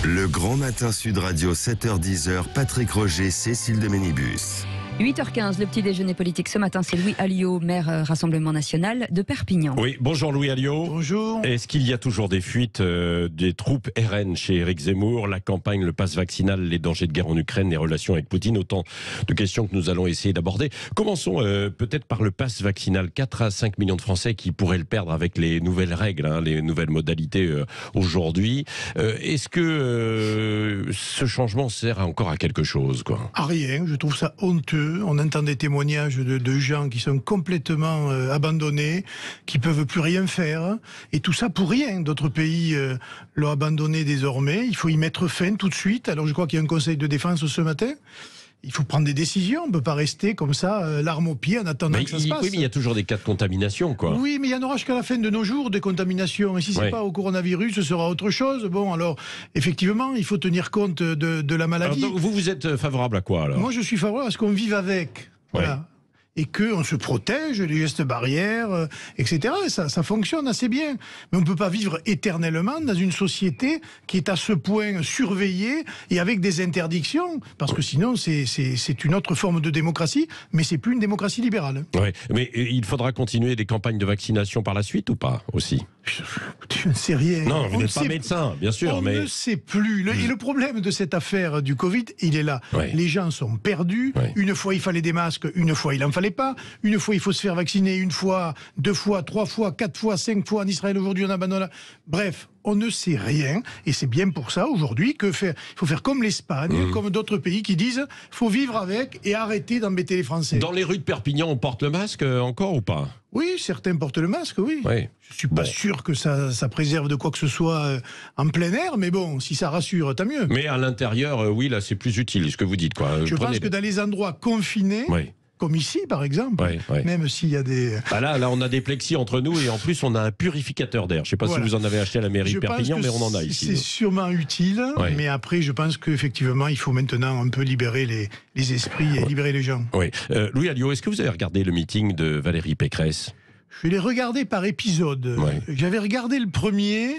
Le Grand Matin Sud Radio, 7h-10h, Patrick Roger, Cécile de Ménibus. 8h15, le petit déjeuner politique ce matin, c'est Louis Alliot, maire Rassemblement National de Perpignan. Oui, bonjour Louis Alliot. Bonjour. Est-ce qu'il y a toujours des fuites des troupes RN chez Éric Zemmour, la campagne, le pass vaccinal, les dangers de guerre en Ukraine, les relations avec Poutine? Autant de questions que nous allons essayer d'aborder. Commençons peut-être par le pass vaccinal. 4 à 5 millions de Français qui pourraient le perdre avec les nouvelles règles, les nouvelles modalités aujourd'hui. Est-ce que ce changement sert encore à quelque chose, quoi? À rien, je trouve ça honteux. On entend des témoignages de gens qui sont complètement abandonnés, qui peuvent plus rien faire, et tout ça pour rien. D'autres pays l'ont abandonné désormais. Il faut y mettre fin tout de suite. Alors je crois qu'il y a un conseil de défense ce matin. Il faut prendre des décisions, on ne peut pas rester comme ça, l'arme au pied, en attendant que ça se passe. Oui, mais il y a toujours des cas de contamination, quoi. Oui, mais il y en aura jusqu'à la fin de nos jours, des contaminations. Et si ce n'est pas au coronavirus, ce sera autre chose. Bon, alors, effectivement, il faut tenir compte de la maladie. Alors, vous êtes favorable à quoi, alors? Moi, je suis favorable à ce qu'on vive avec. Voilà. Et qu'on se protège, les gestes barrières, etc. Et ça fonctionne assez bien. Mais on ne peut pas vivre éternellement dans une société qui est à ce point surveillée et avec des interdictions, parce que sinon c'est une autre forme de démocratie, mais c'est plus une démocratie libérale. Oui, mais il faudra continuer des campagnes de vaccination par la suite ou pas, aussi? Je ne sais rien. Non, vous n'êtes pas médecin, bien sûr. On ne sait plus. Et le problème de cette affaire du Covid, il est là. Les gens sont perdus. Une fois, il fallait des masques. Une fois, il n'en fallait pas. Une fois, il faut se faire vacciner. Une fois, 2 fois, 3 fois, 4 fois, 5 fois. En Israël, aujourd'hui, on abandonne. Bref, on ne sait rien. Et c'est bien pour ça, aujourd'hui, qu'il faut faire comme l'Espagne, comme d'autres pays qui disent il faut vivre avec et arrêter d'embêter les Français. Dans les rues de Perpignan, on porte le masque encore ou pas? Oui, certains portent le masque, oui. Je ne suis pas sûr que ça préserve de quoi que ce soit en plein air, mais bon, si ça rassure, tant mieux. Mais à l'intérieur, oui, là, c'est plus utile, ce que vous dites, quoi. Je pense que dans les endroits confinés... Comme ici, par exemple, même s'il y a des... Là, on a des plexis entre nous et en plus, on a un purificateur d'air. Je ne sais pas si vous en avez acheté à la mairie de Perpignan, mais on en a ici. C'est sûrement utile, mais après, je pense qu'effectivement, il faut maintenant un peu libérer les esprits et libérer les gens. Oui. Louis Alliot, est-ce que vous avez regardé le meeting de Valérie Pécresse? Je l'ai regardé par épisode. J'avais regardé le premier,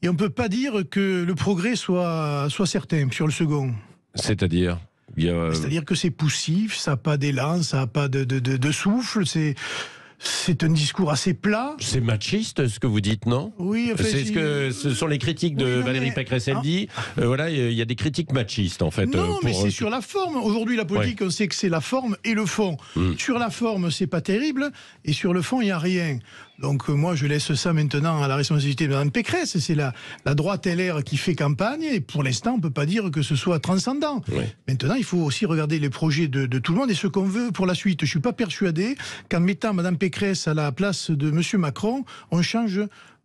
et on ne peut pas dire que le progrès soit certain sur le second. C'est-à-dire? C'est-à-dire que c'est poussif, ça n'a pas d'élan, ça n'a pas de souffle, c'est un discours assez plat. C'est machiste ce que vous dites, non? Oui, enfin, ce sont les critiques de Valérie Pécresse. Elle dit, il y a des critiques machistes, en fait. Non, mais c'est sur la forme. Aujourd'hui, la politique, on sait que c'est la forme et le fond. Sur la forme, c'est pas terrible, et sur le fond, il n'y a rien. Donc moi, je laisse ça maintenant à la responsabilité de Mme Pécresse. C'est la droite LR qui fait campagne, et pour l'instant, on ne peut pas dire que ce soit transcendant. Maintenant, il faut aussi regarder les projets de tout le monde et ce qu'on veut pour la suite. Je ne suis pas persuadé qu'en mettant Mme Pécresse à la place de M. Macron, on change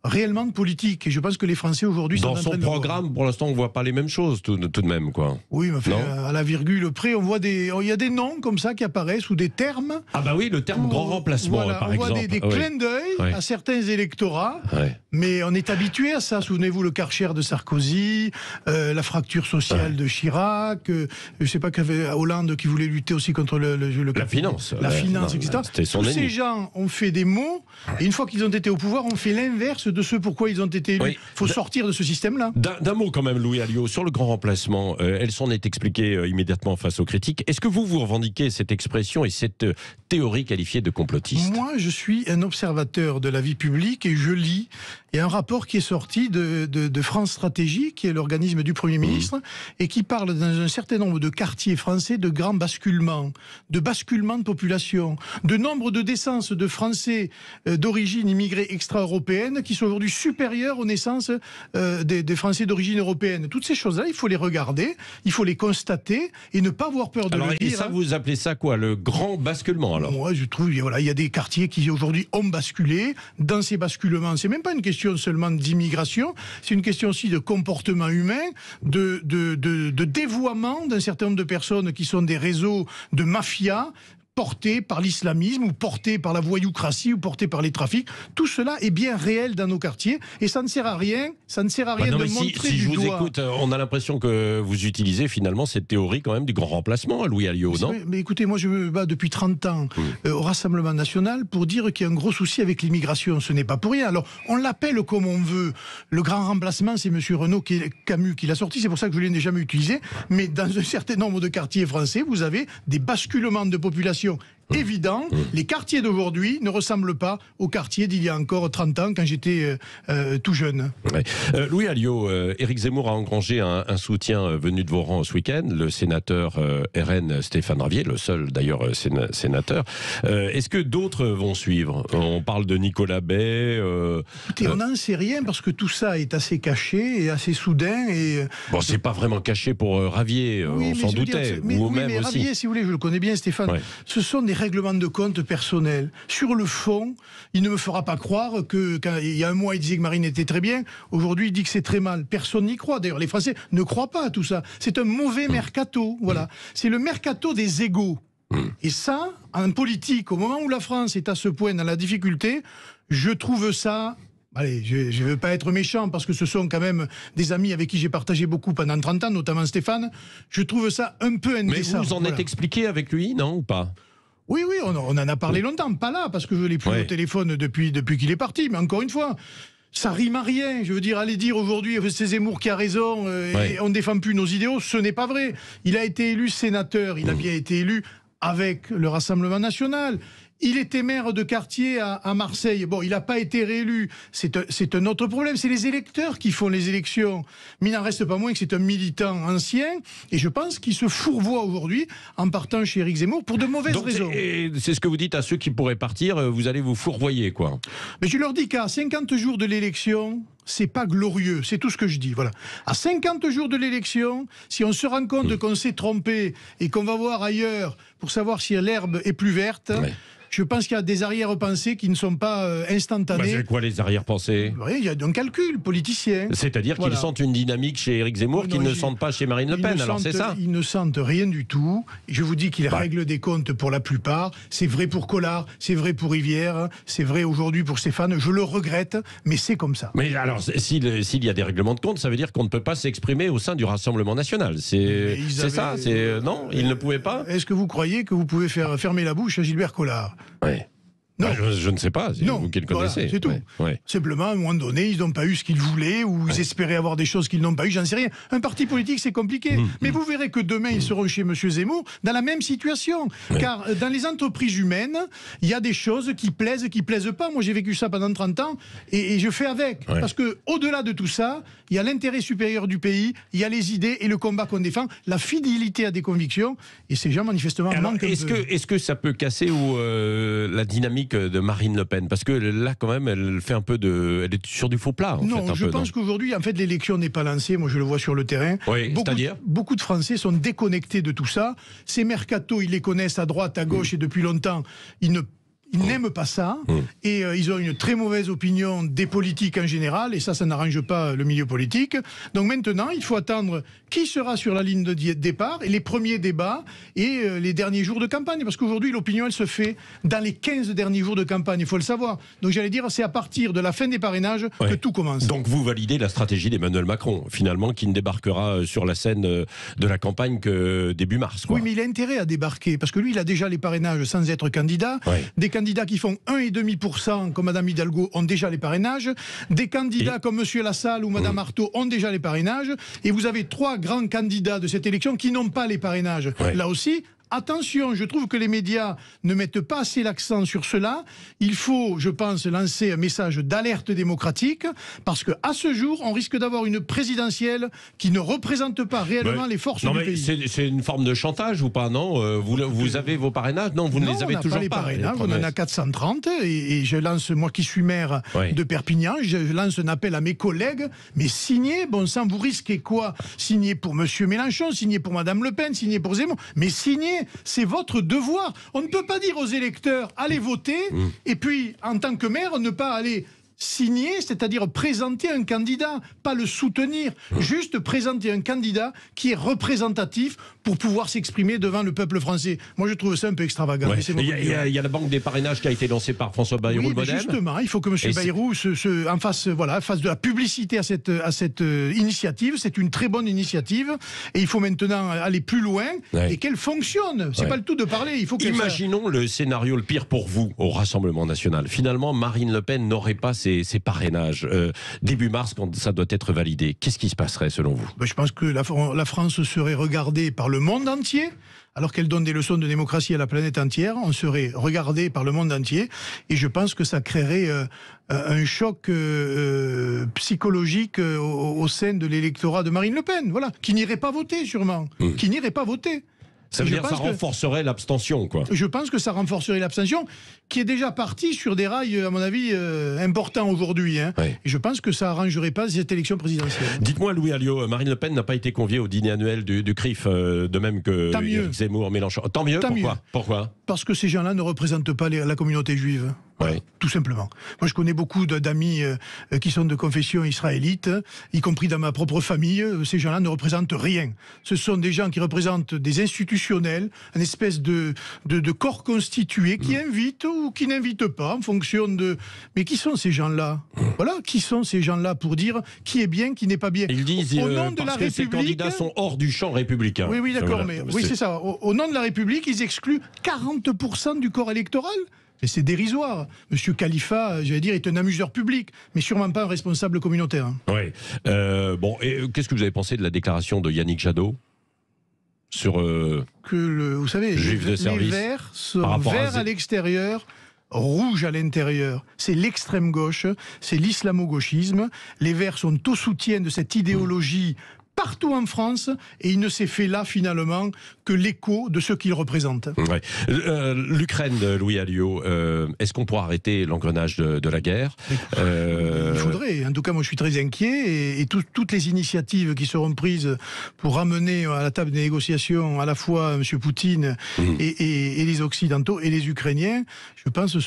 réellement de politique. Et je pense que les Français aujourd'hui sont en train de le voir. Dans son programme, pour l'instant, on ne voit pas les mêmes choses tout de même, quoi. Oui, mais à la virgule près, on voit il y a des noms comme ça qui apparaissent ou des termes. Ah bah oui, le terme grand remplacement, par exemple. On voit des clins d'œil à certains électorats, mais on est habitué à ça. Souvenez-vous, le Karcher de Sarkozy, la fracture sociale de Chirac, je ne sais pas qu'avait Hollande qui voulait lutter aussi contre la finance. La finance, etc. Tous ces gens ont fait des mots, et une fois qu'ils ont été au pouvoir, on fait l'inverse de ce pourquoi ils ont été élus. Il faut sortir de ce système-là. D'un mot quand même, Louis Alliot, sur le grand remplacement, elle s'en est expliquée immédiatement face aux critiques. Est-ce que vous revendiquez cette expression et cette théorie qualifiée de complotiste? Moi, je suis un observateur de la vie publique et je lis. Il y a un rapport qui est sorti de France Stratégie, qui est l'organisme du Premier ministre, et qui parle dans un certain nombre de quartiers français de grands basculements, de basculements de population, de nombre de naissances de Français d'origine immigrée extra-européenne qui sont aujourd'hui supérieurs aux naissances des Français d'origine européenne. Toutes ces choses-là, il faut les regarder, il faut les constater et ne pas avoir peur de le dire. Et ça, vous appelez ça quoi? Le grand basculement, alors? Moi, je trouve, il y a des quartiers qui aujourd'hui ont basculé. Dans ces basculements, c'est même pas une question seulement d'immigration, c'est une question aussi de comportement humain, de dévoiement d'un certain nombre de personnes qui sont des réseaux de mafia porté par l'islamisme ou porté par la voyoucratie ou porté par les trafics. Tout cela est bien réel dans nos quartiers et ça ne sert à rien, de montrer si du je vous doigt. écoute, on a l'impression que vous utilisez finalement cette théorie quand même du grand remplacement, Louis Alliot, non? Mais écoutez, moi je me bats depuis 30 ans au Rassemblement National pour dire qu'il y a un gros souci avec l'immigration. Ce n'est pas pour rien. Alors, on l'appelle comme on veut. Le grand remplacement, c'est M. Renaud Camus qui l'a sorti. C'est pour ça que je ne l'ai jamais utilisé. Mais dans un certain nombre de quartiers français, vous avez des basculements de population évidents. Les quartiers d'aujourd'hui ne ressemblent pas aux quartiers d'il y a encore 30 ans, quand j'étais tout jeune. Ouais. Louis Alliot, Éric Zemmour a engrangé un soutien venu de vos rangs ce week-end. Le sénateur RN Stéphane Ravier, le seul d'ailleurs sénateur. Est-ce que d'autres vont suivre? On parle de Nicolas Bay. Écoutez, on n'en sait rien parce que tout ça est assez caché et assez soudain. Bon, c'est pas vraiment caché pour Ravier, oui, on s'en doutait. Mais aussi. Ravier, si vous voulez, je le connais bien, Stéphane. Ouais. Ce sont des règlements de compte personnels. Sur le fond, il ne me fera pas croire que, quand il y a un mois, il disait que Marine était très bien. Aujourd'hui, il dit que c'est très mal. Personne n'y croit. D'ailleurs, les Français ne croient pas à tout ça. C'est un mauvais mercato. Voilà. C'est le mercato des égos. Et ça, en politique, au moment où la France est à ce point dans la difficulté, je trouve ça... Allez, je ne veux pas être méchant parce que ce sont quand même des amis avec qui j'ai partagé beaucoup pendant 30 ans, notamment Stéphane. Je trouve ça un peu indécent. Mais vous en êtes expliqué avec lui, non, ou pas? Oui, on en a parlé longtemps. Pas là, parce que je l'ai plus au téléphone depuis qu'il est parti. Mais encore une fois, ça rime à rien. Je veux dire, aller dire aujourd'hui, c'est Zemmour qui a raison, et on ne défend plus nos idéaux, ce n'est pas vrai. Il a été élu sénateur, il a bien été élu avec le Rassemblement National. Il était maire de quartier à Marseille. Bon, il n'a pas été réélu. C'est un autre problème. C'est les électeurs qui font les élections. Mais il n'en reste pas moins que c'est un militant ancien. Et je pense qu'il se fourvoie aujourd'hui en partant chez Éric Zemmour pour de mauvaises raisons. C'est ce que vous dites à ceux qui pourraient partir, vous allez vous fourvoyer, quoi. Mais je leur dis qu'à 50 jours de l'élection, c'est pas glorieux. C'est tout ce que je dis. Voilà. À 50 jours de l'élection, si on se rend compte qu'on s'est trompé et qu'on va voir ailleurs pour savoir si l'herbe est plus verte... Je pense qu'il y a des arrière-pensées qui ne sont pas instantanées. C'est quoi les arrière-pensées? Oui, il y a un calcul politicien. C'est-à-dire qu'ils sentent une dynamique chez Éric Zemmour qu'ils ne sentent pas chez Marine Le Pen, alors c'est ça? Ils ne sentent rien du tout. Je vous dis qu'ils règlent des comptes pour la plupart. C'est vrai pour Collard, c'est vrai pour Rivière, c'est vrai aujourd'hui pour Stéphane. Je le regrette, mais c'est comme ça. Mais alors, s'il y a des règlements de compte, ça veut dire qu'on ne peut pas s'exprimer au sein du Rassemblement National. C'est ça? Non, ils ne pouvaient pas? Est-ce que vous croyez que vous pouvez faire fermer la bouche à Gilbert Collard? Oui. Non. Je ne sais pas, c'est vous qui le connaissez. Voilà, c'est tout. Simplement, à un moment donné, ils n'ont pas eu ce qu'ils voulaient ou ils espéraient avoir des choses qu'ils n'ont pas eu, j'en sais rien. Un parti politique, c'est compliqué. Mais vous verrez que demain, ils seront chez M. Zemmour dans la même situation. Car dans les entreprises humaines, il y a des choses qui plaisent pas. Moi, j'ai vécu ça pendant 30 ans et je fais avec. Parce que au-delà de tout ça, il y a l'intérêt supérieur du pays, il y a les idées et le combat qu'on défend, la fidélité à des convictions. Et ces gens, manifestement, manquent un peu. Est-ce que ça peut casser la dynamique de Marine Le Pen? Parce que là, quand même, elle fait elle est sur du faux plat. Je pense qu'aujourd'hui, en fait, l'élection n'est pas lancée. Moi, je le vois sur le terrain. Oui, c'est-à-dire beaucoup de Français sont déconnectés de tout ça. Ces mercatos, ils les connaissent à droite, à gauche, et depuis longtemps, ils n'aiment pas ça et ils ont une très mauvaise opinion des politiques en général et ça n'arrange pas le milieu politique. Donc maintenant, il faut attendre qui sera sur la ligne de départ et les premiers débats et les derniers jours de campagne. Parce qu'aujourd'hui, l'opinion, elle se fait dans les 15 derniers jours de campagne, il faut le savoir. Donc j'allais dire, c'est à partir de la fin des parrainages que tout commence. Donc vous validez la stratégie d'Emmanuel Macron, finalement, qui ne débarquera sur la scène de la campagne que début mars, quoi. Oui, mais il a intérêt à débarquer, parce que lui, il a déjà les parrainages sans être candidat. Des candidats qui font 1,5% comme Mme Hidalgo ont déjà les parrainages. Des candidats comme M. Lassalle ou Mme Artaud ont déjà les parrainages. Et vous avez 3 grands candidats de cette élection qui n'ont pas les parrainages. Là aussi, attention, je trouve que les médias ne mettent pas assez l'accent sur cela. Il faut, je pense, lancer un message d'alerte démocratique parce qu'à ce jour, on risque d'avoir une présidentielle qui ne représente pas réellement les forces du pays. C'est une forme de chantage ou pas, non? Vous avez vos parrainages? Non, vous ne les avez toujours pas. On en a 430 et je lance, moi qui suis maire de Perpignan, je lance un appel à mes collègues, mais signez, bon sang, vous risquez quoi? Signer pour M. Mélenchon, signer pour Mme Le Pen, signer pour Zemmour, mais signez. C'est votre devoir. On ne peut pas dire aux électeurs allez voter et puis en tant que maire ne pas aller signer, c'est-à-dire présenter un candidat, pas le soutenir, juste présenter un candidat qui est représentatif pour pouvoir s'exprimer devant le peuple français. Moi, je trouve ça un peu extravagant. Ouais. Il y a la banque des parrainages qui a été lancée par François Bayrou, le modem. Justement, il faut que M. Bayrou fasse de la publicité à cette initiative. C'est une très bonne initiative et il faut maintenant aller plus loin et qu'elle fonctionne. C'est pas le tout de parler. Il faut que Imaginons le scénario le pire pour vous au Rassemblement national. Finalement, Marine Le Pen n'aurait pas ses parrainages début mars quand ça doit être validé. Qu'est-ce qui se passerait selon vous? Je pense que la France serait regardée par le monde entier. Alors qu'elle donne des leçons de démocratie à la planète entière, on serait regardé par le monde entier. Et je pense que ça créerait un choc psychologique au sein de l'électorat de Marine Le Pen, voilà, qui n'irait pas voter sûrement, qui n'irait pas voter. Ça veut dire que ça renforcerait l'abstention, quoi. Je pense que ça renforcerait l'abstention, qui est déjà partie sur des rails, à mon avis, importants aujourd'hui. Hein. Et je pense que ça arrangerait pas cette élection présidentielle. Dites-moi, Louis Alliot, Marine Le Pen n'a pas été conviée au dîner annuel du CRIF, de même que Éric Zemmour, Mélenchon. Tant mieux. Pourquoi? Parce que ces gens-là ne représentent pas la communauté juive. Voilà, tout simplement. Moi, je connais beaucoup d'amis qui sont de confession israélite, y compris dans ma propre famille. Ces gens-là ne représentent rien. Ce sont des gens qui représentent des institutionnels, une espèce de corps constitué qui invite ou qui n'invite pas en fonction de... Mais qui sont ces gens-là? Voilà, qui sont ces gens-là pour dire qui est bien, qui n'est pas bien? Ils disent au nom de la République, ces candidats sont hors du champ républicain. Oui, d'accord, mais oui, c'est ça. Au nom de la République, ils excluent 40% du corps électoral. Et c'est dérisoire. Monsieur Khalifa, j'allais dire, est un amuseur public, mais sûrement pas un responsable communautaire. Oui. Bon, et qu'est-ce que vous avez pensé de la déclaration de Yannick Jadot sur vous savez, les verts sont verts à l'extérieur, rouge à l'intérieur. C'est l'extrême gauche, c'est l'islamo-gauchisme. Les Verts sont au soutien de cette idéologie partout en France, et il ne s'est fait là, finalement, que l'écho de ce qu'il représente. L'Ukraine, Louis Alliot, est-ce qu'on pourra arrêter l'engrenage de la guerre? Il faudrait. En tout cas, moi, je suis très inquiet, et toutes les initiatives qui seront prises pour ramener à la table des négociations à la fois M. Poutine et les Occidentaux et les Ukrainiens, je pense,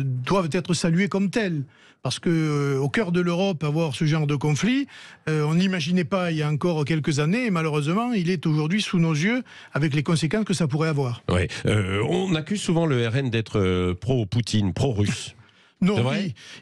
doivent être saluées comme telles. Parce que au cœur de l'Europe, avoir ce genre de conflit, on n'imaginait pas il y a encore quelques années, et malheureusement, il est aujourd'hui sous nos yeux avec les conséquences que ça pourrait avoir. Ouais. On accuse souvent le RN d'être pro-Poutine, pro-russe. Non,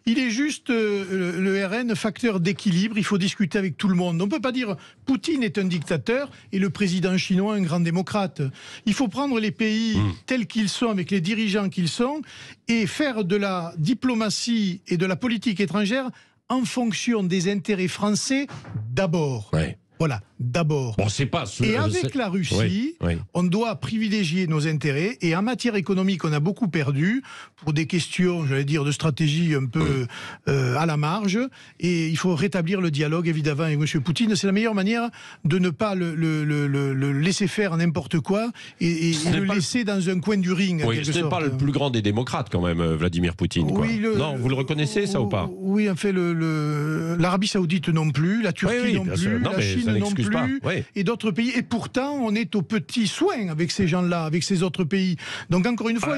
il est juste le RN facteur d'équilibre. Il faut discuter avec tout le monde. On ne peut pas dire Poutine est un dictateur et le président chinois un grand démocrate. Il faut prendre les pays tels qu'ils sont, avec les dirigeants qu'ils sont, et faire de la diplomatie et de la politique étrangère en fonction des intérêts français d'abord. Voilà, d'abord. Bon, c'est pas et avec la Russie, on doit privilégier nos intérêts. Et en matière économique, on a beaucoup perdu pour des questions, j'allais dire, de stratégie un peu à la marge. Et il faut rétablir le dialogue, évidemment, avec M. Poutine. C'est la meilleure manière de ne pas le laisser faire n'importe quoi et le laisser dans un coin du ring. Oui, ce n'est pas le plus grand des démocrates, quand même, Vladimir Poutine. Quoi. Non, vous le reconnaissez, ça, ou pas? Oui, en fait, l'Arabie Saoudite non plus, la Turquie non plus, la Chine non plus, et d'autres pays. Et pourtant, on est aux petits soins avec ces gens-là, avec ces autres pays. Donc, encore une fois...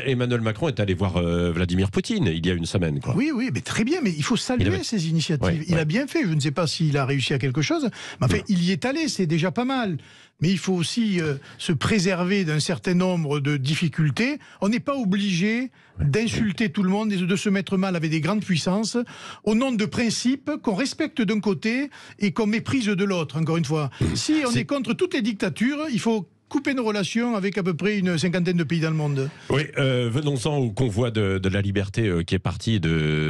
Emmanuel Macron est allé voir Vladimir Poutine il y a une semaine. Quoi. Oui, mais très bien, mais il faut saluer ces initiatives. Il a bien fait, je ne sais pas s'il a réussi à quelque chose, mais enfin, il y est allé, c'est déjà pas mal. Mais il faut aussi se préserver d'un certain nombre de difficultés. On n'est pas obligé d'insulter tout le monde et de se mettre mal avec des grandes puissances au nom de principes qu'on respecte d'un côté et qu'on méprise de l'autre, encore une fois. Si on est contre toutes les dictatures, il faut couper nos relations avec à peu près une cinquantaine de pays dans le monde. Oui, venons-en au convoi de la liberté qui est parti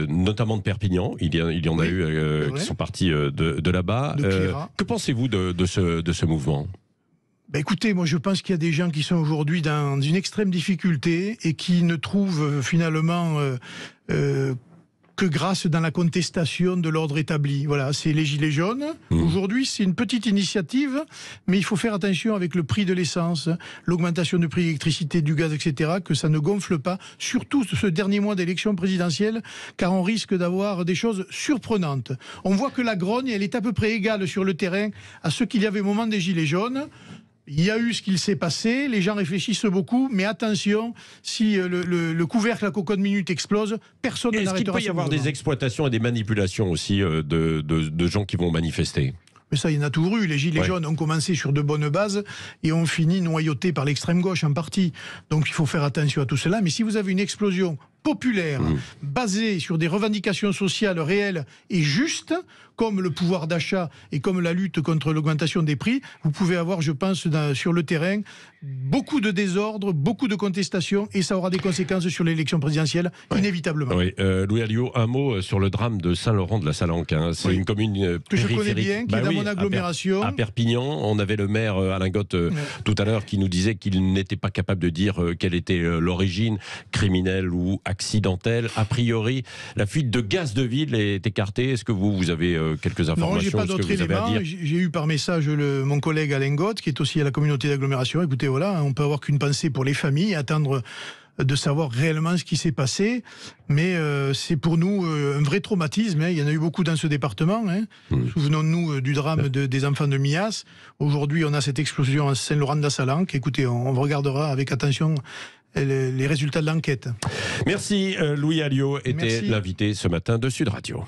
notamment de Perpignan. Il y en a eu qui sont partis de là-bas. Que pensez-vous de ce mouvement ? Écoutez, moi je pense qu'il y a des gens qui sont aujourd'hui dans une extrême difficulté et qui ne trouvent finalement que grâce dans la contestation de l'ordre établi. Voilà, c'est les Gilets jaunes. Aujourd'hui, c'est une petite initiative, mais il faut faire attention avec le prix de l'essence, l'augmentation du prix de l'électricité, du gaz, etc., que ça ne gonfle pas, surtout ce dernier mois d'élection présidentielle, car on risque d'avoir des choses surprenantes. On voit que la grogne, elle est à peu près égale sur le terrain à ce qu'il y avait au moment des Gilets jaunes. Il y a eu ce qu'il s'est passé, les gens réfléchissent beaucoup, mais attention, si le couvercle à cocotte minute explose, personne n'arrêtera. Est-ce qu'il peut y avoir des exploitations et des manipulations aussi de gens qui vont manifester ? Mais ça, il y en a toujours eu. Les Gilets jaunes ont commencé sur de bonnes bases et ont fini noyautés par l'extrême gauche en partie. Donc il faut faire attention à tout cela. Mais si vous avez une explosion populaire, basée sur des revendications sociales réelles et justes, comme le pouvoir d'achat et comme la lutte contre l'augmentation des prix, vous pouvez avoir, je pense, sur le terrain, beaucoup de désordre, beaucoup de contestations, et ça aura des conséquences sur l'élection présidentielle, inévitablement. Oui. Louis Alliot, un mot sur le drame de Saint-Laurent de la Salanque. Hein. C'est une commune que je connais bien, qui est dans mon agglomération. À Perpignan, on avait le maire Alain Gott tout à l'heure qui nous disait qu'il n'était pas capable de dire quelle était l'origine, criminelle ou accidentelle. A priori, la fuite de gaz de ville est écartée. Est-ce que vous avez quelques informations? Non, j'ai pas d'autres éléments. J'ai eu par message mon collègue Alain Gott, qui est aussi à la communauté d'agglomération. Écoutez, voilà, on peut avoir qu'une pensée pour les familles, attendre de savoir réellement ce qui s'est passé. Mais c'est pour nous un vrai traumatisme. Hein. Il y en a eu beaucoup dans ce département. Hein. Souvenons-nous du drame des enfants de Mias. Aujourd'hui, on a cette explosion à Saint-Laurent-de-la-Salanque. Écoutez, on regardera avec attention les résultats de l'enquête. Merci. Louis Alliot était l'invité ce matin de Sud Radio.